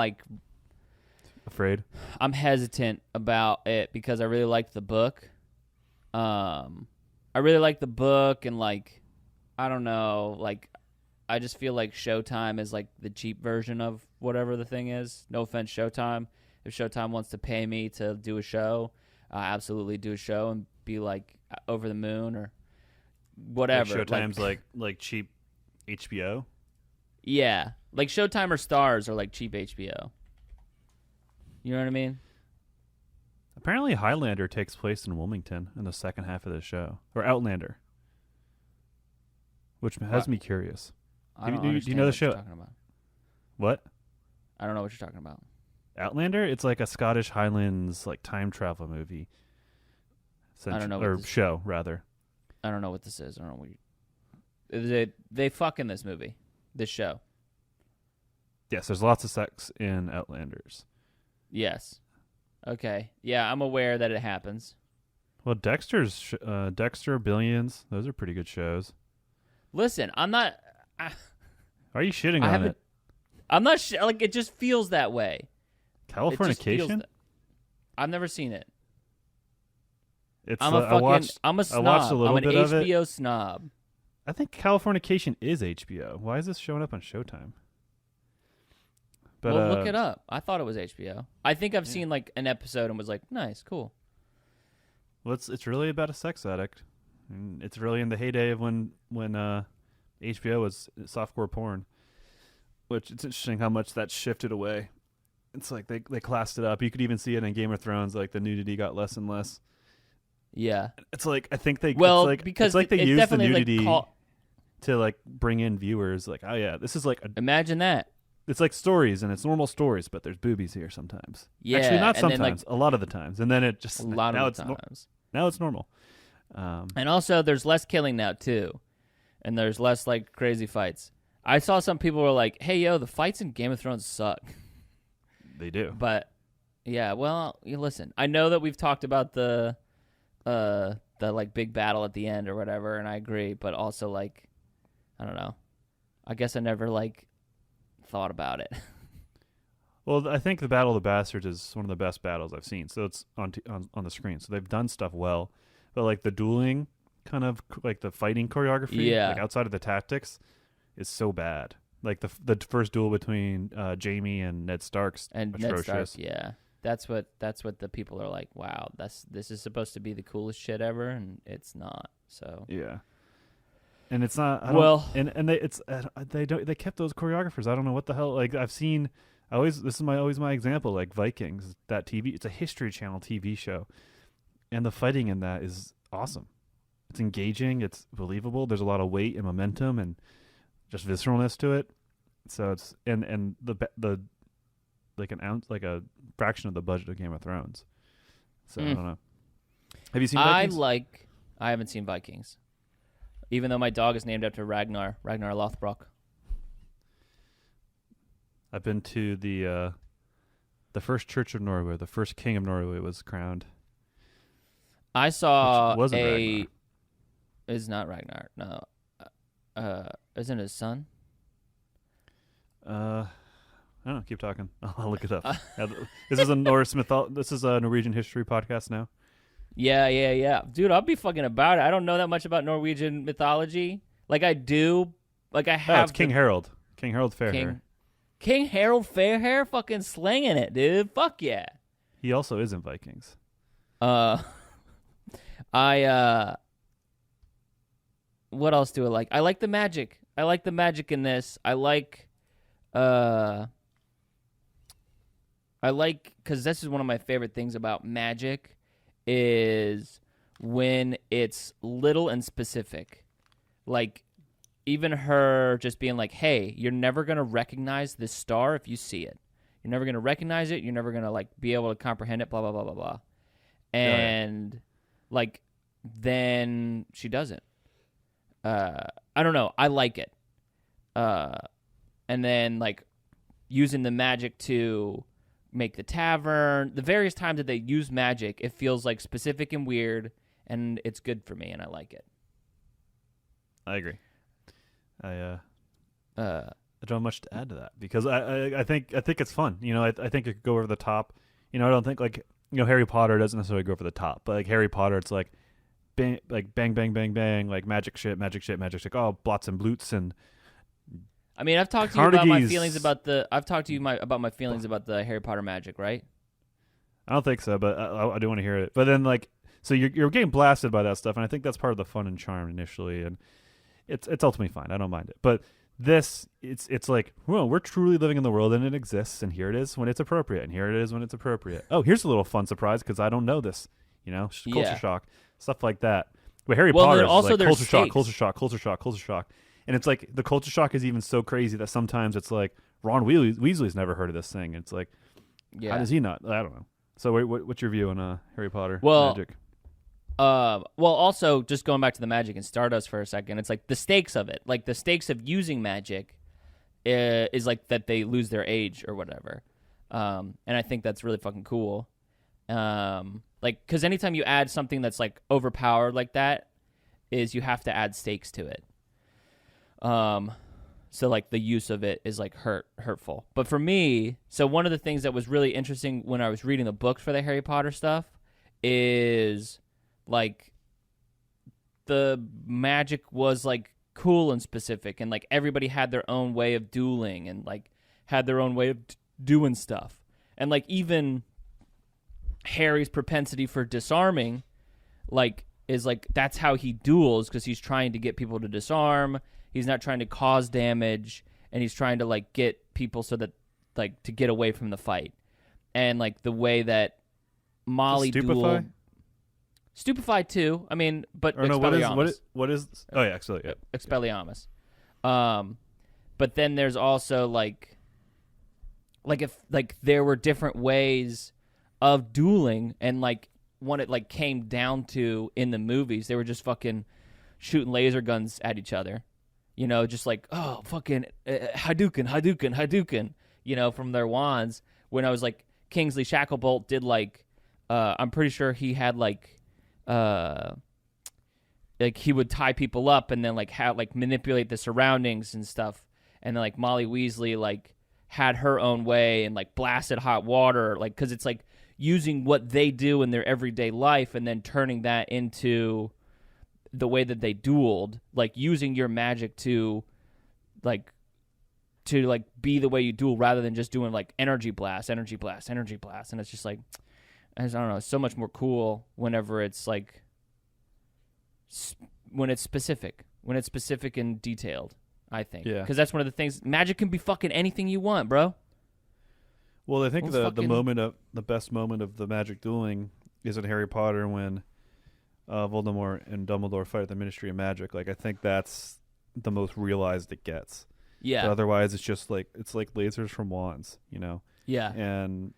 Afraid? I'm hesitant about it because I really liked the book. I really like the book, and I don't know, I just feel like Showtime is like the cheap version of whatever the thing is. No offense, Showtime. If Showtime wants to pay me to do a show, I'll absolutely do a show and be like over the moon or whatever. Like Showtime's like cheap HBO. Yeah, like Showtime or Stars are like cheap HBO. You know what I mean? Apparently, Highlander takes place in Wilmington in the second half of the show, or Outlander, which has me curious. I don't do you understand know the what you're show? talking about. What? I don't know what you're talking about. Outlander? It's like a Scottish Highlands time travel movie. I don't know what or this- show rather. I don't know what this is. I don't know what they fuck in this movie, this show. Yes, there's lots of sex in Outlanders. Yes. Okay. Yeah, I'm aware that it happens. Well, Dexter, Billions, those are pretty good shows. Listen, I'm not. Why are you shitting on it? I'm not it just feels that way. It just feels Californication? I've never seen it. It's I'm a fucking. I'm a snob. I watched a little I'm an bit of it. HBO snob. I think Californication is HBO. Why is this showing up on Showtime? But, Well, look it up. I thought it was HBO. I think I've seen an episode and was like, nice, cool. Well, it's really about a sex addict. And it's really in the heyday of when HBO was softcore porn, which it's interesting how much that shifted away. It's like they classed it up. You could even see it in Game of Thrones. Like the nudity got less and less. Yeah. It's like I think they because it's like they it's use the definitely nudity to bring in viewers. Like, oh yeah, this is imagine that. it's like stories, and it's normal stories, but there's boobies here sometimes. Yeah, Actually, not and then, sometimes. A lot of the times, and then it just A lot now of the times. now it's normal. And also, there's less killing now too, and there's less crazy fights. I saw some people were like, "Hey, yo, the fights in Game of Thrones suck." They do. But yeah, well, listen. I know that we've talked about the big battle at the end or whatever, and I agree. But also, I don't know. I guess I never thought about it. Well, I think the Battle of the Bastards is one of the best battles I've seen. So it's on the screen. So they've done stuff well, but the dueling kind of the fighting choreography, outside of the tactics, is so bad. The first duel between Jaime and Ned Stark's And atrocious. Ned Stark, yeah, that's what the people are like. Wow, this is supposed to be the coolest shit ever, and it's not. So Yeah. And it's not. They kept those choreographers. I don't know what the hell. I've seen. This is always my example. Vikings, that TV. It's a History Channel TV show, and the fighting in that is awesome. It's engaging. It's believable. There's a lot of weight and momentum, and just visceralness to it. So it's and the like an ounce, like a fraction of the budget of Game of Thrones. So I don't know. Have you seen Vikings? I haven't seen Vikings. Even though my dog is named after Ragnar Lothbrok. I've been to the first church of Norway. The first king of Norway was crowned. I saw Which wasn't Ragnar. It's not Ragnar. No. Isn't it his son? I don't know. Keep talking. I'll look it up. This is a Norse This is a Norwegian history podcast now. Yeah. Dude, I'll be fucking about it. I don't know that much about Norwegian mythology. Like I do. Like I have. Oh, it's King Harold. King Harold Fairhair. King Harold Fairhair fucking slinging it, dude. Fuck yeah. He also is in Vikings. What else do I like? I like the magic. I like the magic in this. I like because this is one of my favorite things about magic is when it's little and specific. Like, even her just being like, hey, you're never going to recognize this star if you see it. You're never going to recognize it. You're never going to, like, be able to comprehend it, blah, blah, blah, blah, blah. And, like, then she doesn't. I don't know. I like it. And then, like, using the magic to make the tavern, the various times that they use magic, it feels, like, specific and weird, and it's good for me, and I like it. I agree. I don't have much to add to that because I think it's fun. You know, I think it could go over the top. You know, I don't think like Harry Potter doesn't necessarily go over the top, but like Harry Potter, it's like bang, bang, bang, bang, like magic shit. Oh, blots and bloots and. I mean, I've talked to you about my feelings about the. I've talked to you about my feelings about the Harry Potter magic, right? I don't think so, but I do want to hear it. But then like, so you're getting blasted by that stuff, and I think that's part of the fun and charm initially, and. It's ultimately fine. I don't mind it. But this, it's like, well, we're truly living in the world and it exists, and here it is when it's appropriate, and here it is when it's appropriate. Oh, here's a little fun surprise because I don't know this. You know, culture shock, stuff like that. But Harry Potter is also like culture shock. And it's like the culture shock is even so crazy that sometimes it's like Ron Weasley's never heard of this thing. It's like, how does he not? I don't know. So what's your view on Harry Potter magic? Well, also, just going back to the magic and Stardust for a second, it's like the stakes of it. Like, the stakes of using magic is like that they lose their age or whatever. And I think that's really fucking cool. Like, because anytime you add something that's, like, overpowered like that, is you have to add stakes to it. So, like, the use of it is, like, hurtful. But for me, so one of the things that was really interesting when I was reading the books for the Harry Potter stuff is... like, the magic was, like, cool and specific, and, like, everybody had their own way of dueling and, like, had their own way of doing stuff. And, like, even Harry's propensity for disarming, like, is, like, that's how he duels because he's trying to get people to disarm. He's not trying to cause damage, and he's trying to, like, get people so that, like, to get away from the fight. And, like, the way that Molly dueled... Stupefy too. I mean, but Expelliarmus. What is? Oh yeah, actually, yeah. Expelliarmus. But then there's also like if like there were different ways of dueling, and like when it like came down to in the movies, they were just fucking shooting laser guns at each other. You know, just like fucking Hadouken. You know, from their wands. When I was like Kingsley Shacklebolt did like, I'm pretty sure he had like he would tie people up and then like have like manipulate the surroundings and stuff, and then like Molly Weasley like had her own way and like blasted hot water, like because it's like using what they do in their everyday life and then turning that into the way that they dueled, like using your magic to be the way you duel rather than just doing like energy blast, and it's just like, I don't know, it's so much more cool whenever it's like when it's specific and detailed, I think. Yeah. Because that's one of the things, magic can be fucking anything you want, bro. Well, I think the best moment of the magic dueling is in Harry Potter when Voldemort and Dumbledore fight at the Ministry of Magic. Like, I think that's the most realized it gets. Yeah. But otherwise, it's just like lasers from wands, Yeah. And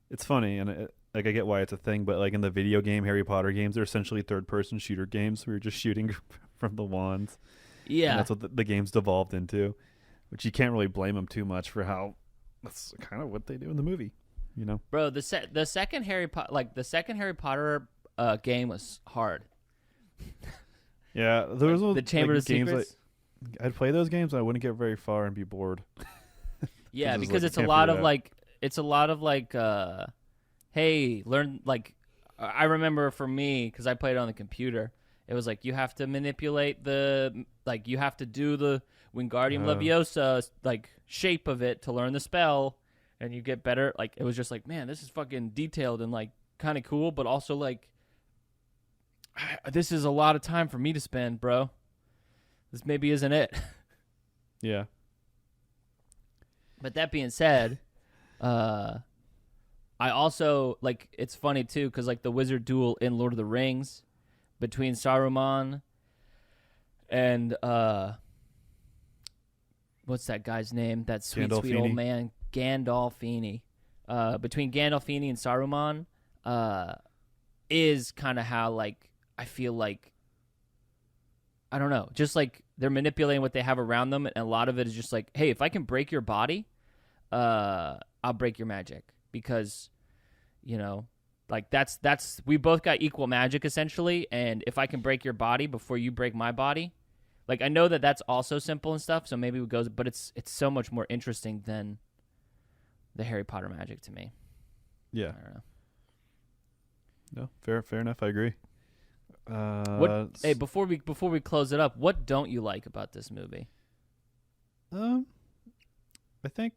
it's funny, and I get why it's a thing, but like in the video game Harry Potter games, they're essentially third-person shooter games where you're just shooting from the wands. Yeah. And that's what the game's devolved into, which you can't really blame them too much for how that's kind of what they do in the movie, Bro, the second Harry Potter game was hard. Yeah, those The Chamber of games Secrets. I'd play those games and I wouldn't get very far and be bored. Yeah, it's because like, it's you a can't lot figure of like hey, learn, like, I remember for me, because I played it on the computer, it was like you have to manipulate you have to do the Wingardium Leviosa like shape of it to learn the spell, and you get better. Like, it was just like, man, this is fucking detailed and like kind of cool, but also like this is a lot of time for me to spend, bro. This maybe isn't it. Yeah. But that being said, I also, like, it's funny too, because like the wizard duel in Lord of the Rings between Saruman and what's that guy's name? That sweet old man, Gandolfini. Between Gandolfini and Saruman is kind of how, like, I feel like, I don't know, just like they're manipulating what they have around them, and a lot of it is just like, hey, if I can break your body, I'll break your magic, because, like that's we both got equal magic essentially, and if I can break your body before you break my body, like, I know that that's also simple and stuff, so maybe it goes, but it's so much more interesting than the Harry Potter magic to me. Yeah. I don't know. No, fair enough. I agree. Hey, before we close it up, what don't you like about this movie? I think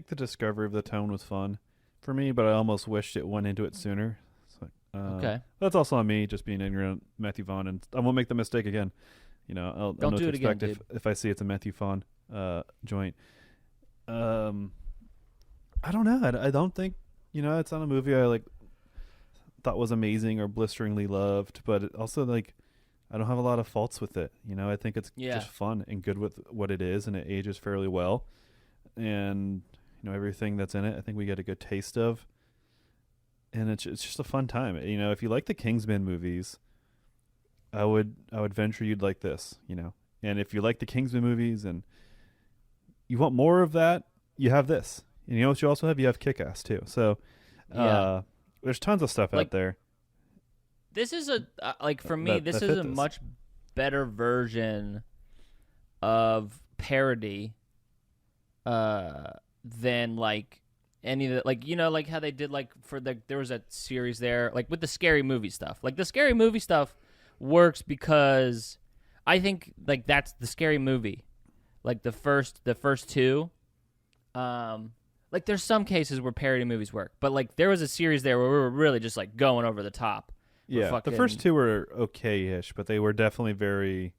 the discovery of the tone was fun for me, but I almost wished it went into it sooner. So, Okay. That's also on me, just being ignorant, Matthew Vaughn, and I won't make the mistake again. I'll know Don't what do to it again, expect dude. if I see it's a Matthew Vaughn joint. I don't know. I don't think it's not a movie I like thought was amazing or blisteringly loved, but it also, like, I don't have a lot of faults with it. I think it's just fun and good with what it is, and it ages fairly well. And everything that's in it, I think we get a good taste of, and it's just a fun time. If you like the Kingsman movies, I would venture you'd like this. And if you like the Kingsman movies and you want more of that, you have this. And you know what you also have? You have Kick-Ass too. So there's tons of stuff out there. This is for me, this is a much better version of parody than like any of the, like, like how they did, like, there was a series there, like, with the Scary Movie stuff. Like, the Scary Movie stuff works because I think, like, that's the Scary Movie. Like, the first two, like, there's some cases where parody movies work, but, like, there was a series there where we were really just, like, going over the top. Yeah, the first two were okay-ish, but they were definitely very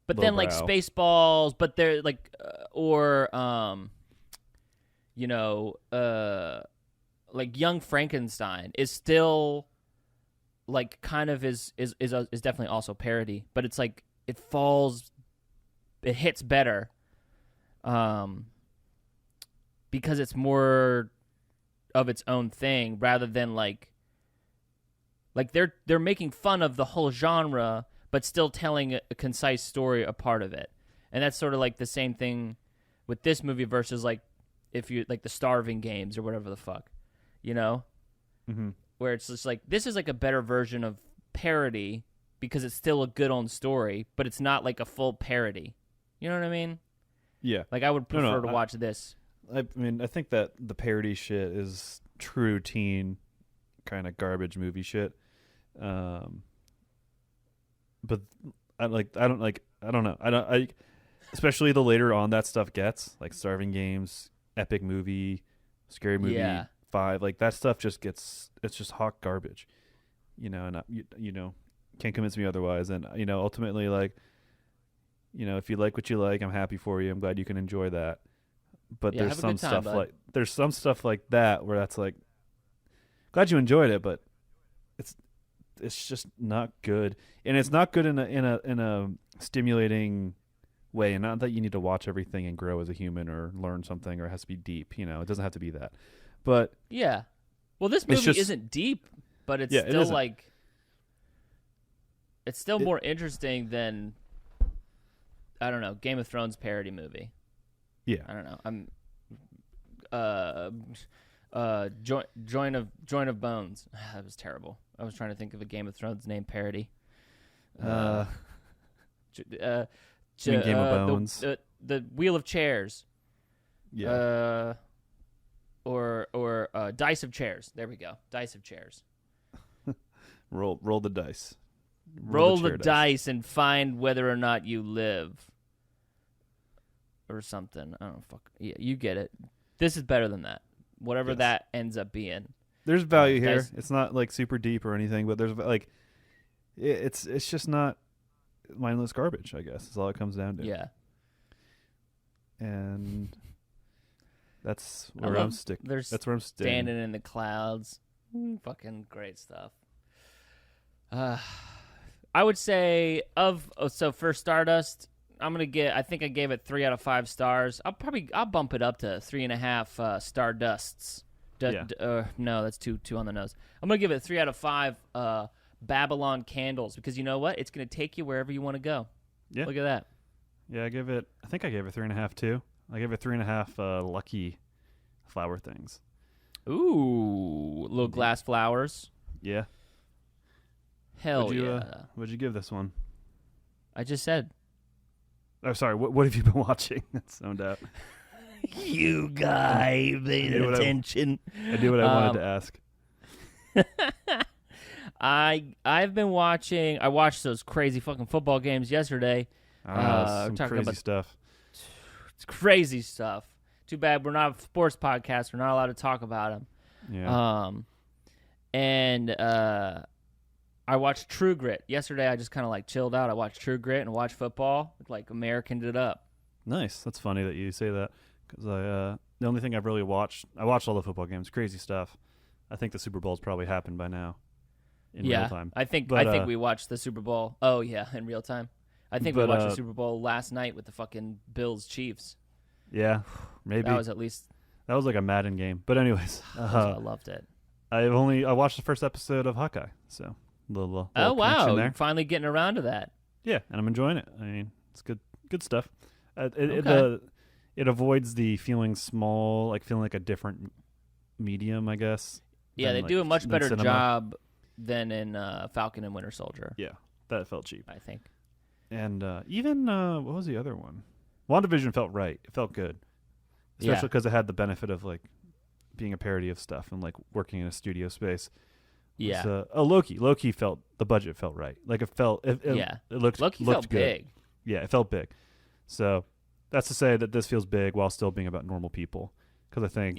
But then, like, Spaceballs, but they're, like, like, Young Frankenstein is still, like, kind of is definitely also parody, but it's, like, it hits better, because it's more of its own thing rather than, like they're making fun of the whole genre, but still telling a concise story a part of it. And that's sort of like the same thing with this movie versus, like, if you like the Starving Games or whatever the fuck, Mm-hmm. where it's just like, this is like a better version of parody because it's still a good own story, but it's not like a full parody. You know what I mean? Yeah. Like, I would prefer to watch this. I mean, I think that the parody shit is true teen kind of garbage movie shit. But especially the later on that stuff gets, like Starving Games, Epic Movie, Scary Movie 5, like that stuff just gets, it's just hot garbage, and can't convince me otherwise. And, ultimately, like, if you like what you like, I'm happy for you. I'm glad you can enjoy that. But there's some stuff like that where that's like, glad you enjoyed it, but it's just not good. And it's not good in a stimulating way, and not that you need to watch everything and grow as a human or learn something or it has to be deep. It doesn't have to be that. But yeah. Well, this movie isn't deep, but it's still like it's still more interesting than I don't know, Game of Thrones parody movie. Yeah. I don't know. Joint of Bones. That was terrible. I was trying to think of a Game of Thrones name parody. Game of Bones. The Wheel of Chairs. Yeah. Or Dice of Chairs. There we go. Dice of Chairs. Roll the dice. Roll the dice and find whether or not you live. Or something. I don't know. Fuck. Yeah, you get it. This is better than that. Whatever that ends up being. There's value here. It's not like super deep or anything, but there's like it's just not mindless garbage, I guess. Is all it comes down to. Yeah. And that's where I'm sticking. That's where I'm standing in the clouds. Fucking great stuff. I would say so for Stardust, I think I gave it 3 out of 5 stars. I'll bump it up to 3.5 Stardusts. No, that's too on the nose. I'm gonna give it 3 out of 5 Babylon Candles because you know what? It's gonna take you wherever you want to go. Yeah. Look at that. Yeah, I think I gave it 3.5 too. I gave it 3.5 lucky flower things. Ooh, little glass flowers. Yeah. Hell yeah. What'd you give this one? I just said. Oh, sorry. What have you been watching? That's zoned out. You guy paying attention. I do what I wanted to ask. I've been watching. I watched those crazy fucking football games yesterday. Some crazy stuff. It's crazy stuff. Too bad we're not a sports podcast. We're not allowed to talk about them. Yeah. And I watched True Grit yesterday. I just kind of like chilled out. I watched True Grit and watched football. Like Americaned it up. Nice. That's funny that you say that because the only thing I've really watched, I watched all the football games. Crazy stuff. I think the Super Bowl's probably happened by now. In real time. I think we watched the Super Bowl. Oh yeah, in real time. I think we watched the Super Bowl last night with the fucking Bills Chiefs. Yeah, maybe that was at least like a Madden game. But anyways, I loved it. I watched the first episode of Hawkeye, so little oh wow, there. You're finally getting around to that. Yeah, and I'm enjoying it. I mean, it's good stuff. It avoids the feeling small, like feeling like a different medium, I guess. Yeah, they do a much better job than in Falcon and Winter Soldier. Yeah, that felt cheap, I think. And even what was the other one? WandaVision felt right. It felt good, especially because it had the benefit of like being a parody of stuff and like working in a studio space. Yeah. Loki felt the budget felt right. Like it looked Loki looked felt good. big. Yeah, it felt big. So that's to say that this feels big while still being about normal people. Because I think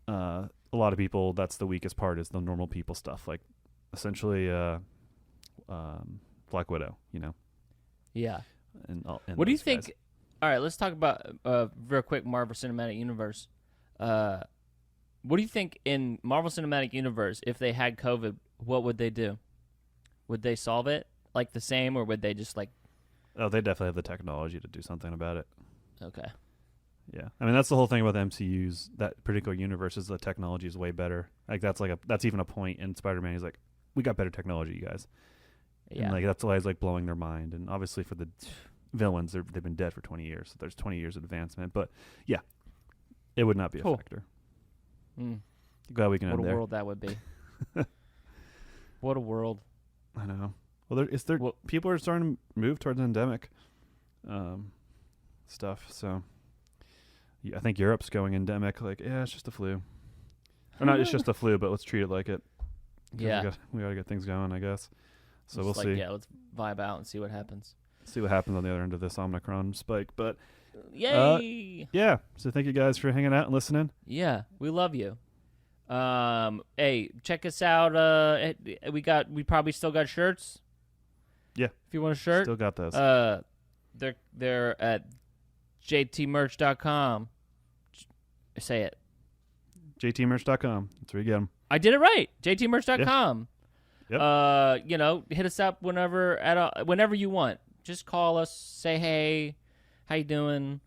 a lot of people, that's the weakest part is the normal people stuff. Like essentially Black Widow, Yeah. And what do you think? Guys. All right, let's talk about real quick Marvel Cinematic Universe. What do you think in Marvel Cinematic Universe, if they had COVID, what would they do? Would they solve it like the same, or would they just like... Oh, they definitely have the technology to do something about it. Okay. Yeah. I mean, that's the whole thing about the MCU's, that particular universe, is the technology is way better. Like, that's even a point in Spider-Man. He's like, we got better technology, you guys. Yeah. And, like, that's why he's, like, blowing their mind. And obviously for the villains, they've been dead for 20 years, so there's 20 years of advancement. But, yeah, it would not be a factor. Glad we can end there. What a world that would be. What a world. I know. Well, people are starting to move towards endemic stuff, so I think Europe's going endemic. Like, yeah, it's just a flu. Or not, it's just a flu, but let's treat it like it. Yeah. We got to get things going, I guess. So we'll see. Yeah, let's vibe out and see what happens. See what happens on the other end of this Omicron spike. But yay! Yeah. So thank you guys for hanging out and listening. Yeah, we love you. Hey, check us out. We probably still got shirts. Yeah. If you want a shirt, still got those. They're at jtmerch.com. Say it. jtmerch.com. That's where you get them. I did it right. jtmerch.com. Yep. Hit us up whenever you want. Just call us, say hey, how you doing?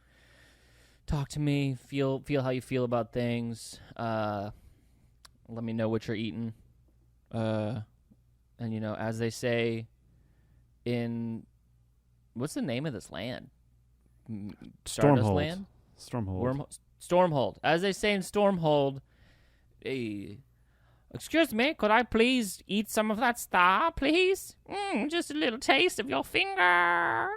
Talk to me, feel how you feel about things. Let me know what you're eating. And as they say in what's the name of this land? Stardust Stormhold. land? Stormhold. Stormhold. As they say in Stormhold, hey, excuse me, could I please eat some of that star, please? Just a little taste of your finger.